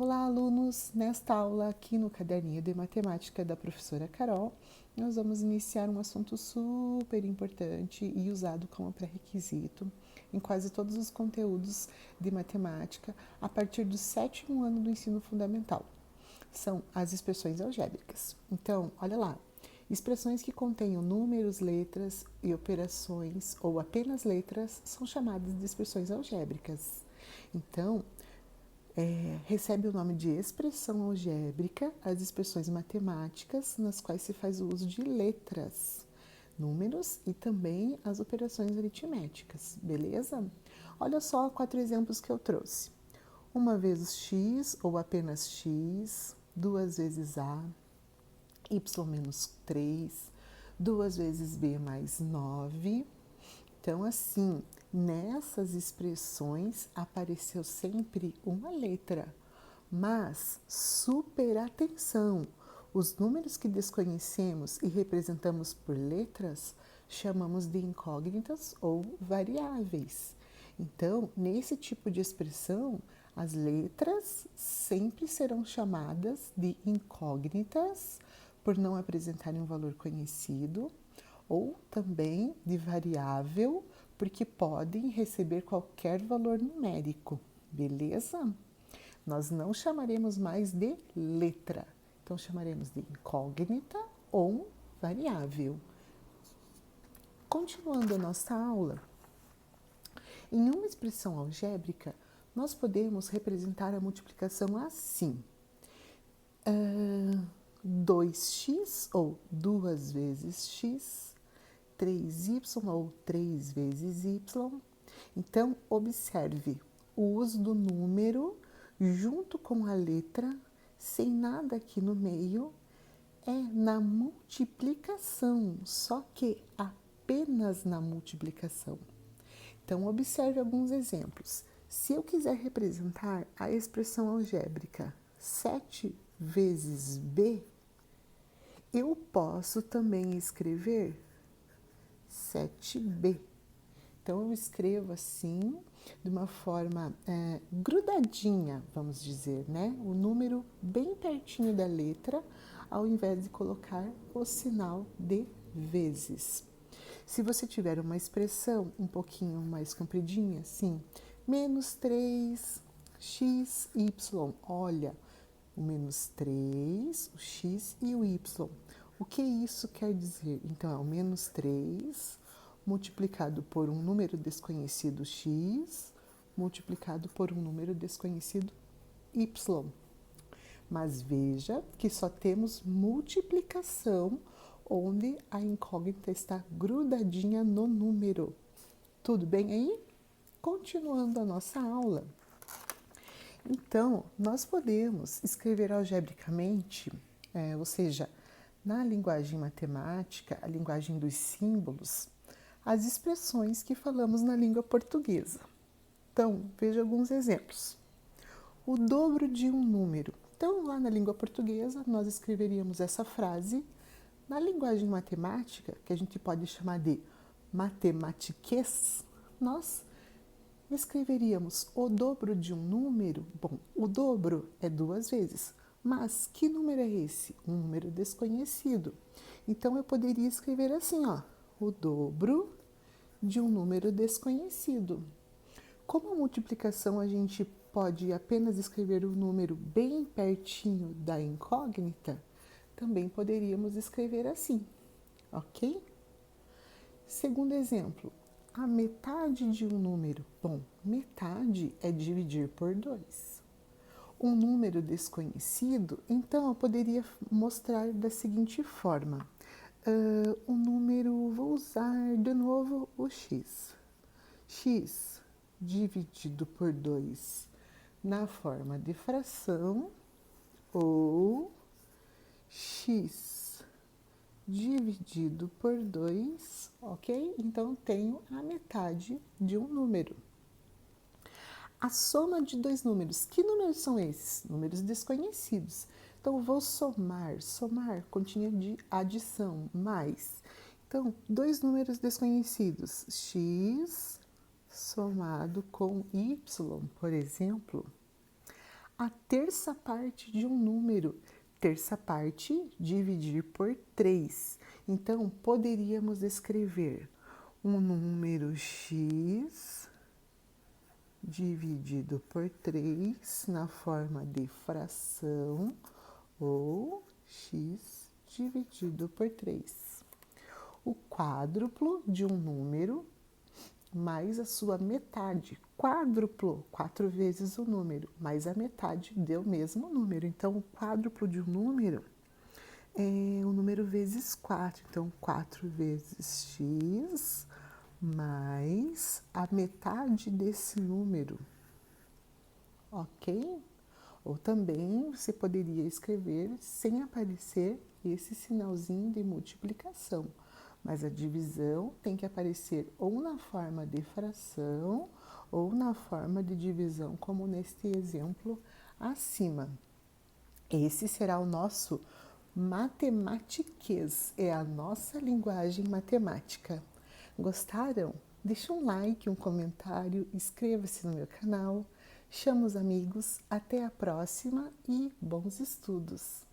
Olá, alunos! Nesta aula aqui no caderninho de matemática da professora Carol, nós vamos iniciar um assunto super importante e usado como pré-requisito em quase todos os conteúdos de matemática a partir do 7º ano do ensino fundamental. São as expressões algébricas. Então, olha lá, expressões que contenham números, letras e operações ou apenas letras são chamadas de expressões algébricas. Então, recebe o nome de expressão algébrica as expressões matemáticas nas quais se faz o uso de letras, números e também as operações aritméticas, beleza? Olha só 4 exemplos que eu trouxe. Uma vez x ou apenas x, duas vezes a, y menos 3, duas vezes b mais 9. Então, assim, nessas expressões apareceu sempre uma letra, mas super atenção! Os números que desconhecemos e representamos por letras chamamos de incógnitas ou variáveis. Então, nesse tipo de expressão, as letras sempre serão chamadas de incógnitas por não apresentarem um valor conhecido, ou também de variável, porque podem receber qualquer valor numérico, beleza? Nós não chamaremos mais de letra, então chamaremos de incógnita ou variável. Continuando a nossa aula, em uma expressão algébrica, nós podemos representar a multiplicação assim. 2x ou 2 vezes x, 3y ou 3 vezes y. Então, observe o uso do número junto com a letra, sem nada aqui no meio, é na multiplicação, só que apenas na multiplicação. Então, observe alguns exemplos. Se eu quiser representar a expressão algébrica 7 vezes b, eu posso também escrever 7b. Então, eu escrevo assim, de uma forma grudadinha, vamos dizer, né? O número bem pertinho da letra, ao invés de colocar o sinal de vezes. Se você tiver uma expressão um pouquinho mais compridinha, assim, menos 3x, y. Olha, o menos 3, o x e o y. O que isso quer dizer? Então, é o menos 3 multiplicado por um número desconhecido x, multiplicado por um número desconhecido y. Mas veja que só temos multiplicação onde a incógnita está grudadinha no número. Tudo bem aí? Continuando a nossa aula. Então, nós podemos escrever algebricamente, ou seja, na linguagem matemática, a linguagem dos símbolos, as expressões que falamos na língua portuguesa. Então, veja alguns exemplos. O dobro de um número. Então, lá na língua portuguesa, nós escreveríamos essa frase. Na linguagem matemática, que a gente pode chamar de matematiquês, nós escreveríamos o dobro de um número. Bom, o dobro é 2 vezes, mas que número é esse? Um número desconhecido. Então, eu poderia escrever assim, ó, o dobro de um número desconhecido. Como a multiplicação a gente pode apenas escrever o número bem pertinho da incógnita, também poderíamos escrever assim, ok? Segundo exemplo, a metade de um número. Bom, metade é dividir por 2. Um número desconhecido, então eu poderia mostrar da seguinte forma. O número, vou usar de novo o x. X dividido por 2 na forma de fração, ou x dividido por 2, ok? Então, tenho a metade de um número. A soma de dois números. Que números são esses? Números desconhecidos. Então, vou somar. Somar continha de adição, mais. Então, dois números desconhecidos. X somado com y, por exemplo. a terça parte de um número. Terça parte, dividir por 3. Então, poderíamos escrever um número x dividido por 3 na forma de fração ou x dividido por 3. O quádruplo de um número mais a sua metade. Quádruplo, 4 vezes o número, mais a metade deu o mesmo número. Então, o quádruplo de um número é o número vezes 4. Então, 4 vezes x mais a metade desse número, ok? Ou também você poderia escrever sem aparecer esse sinalzinho de multiplicação, mas a divisão tem que aparecer ou na forma de fração ou na forma de divisão, como neste exemplo acima. Esse será o nosso matematiquês, é a nossa linguagem matemática. Gostaram? Deixe um like, um comentário, inscreva-se no meu canal, chama os amigos, até a próxima e bons estudos!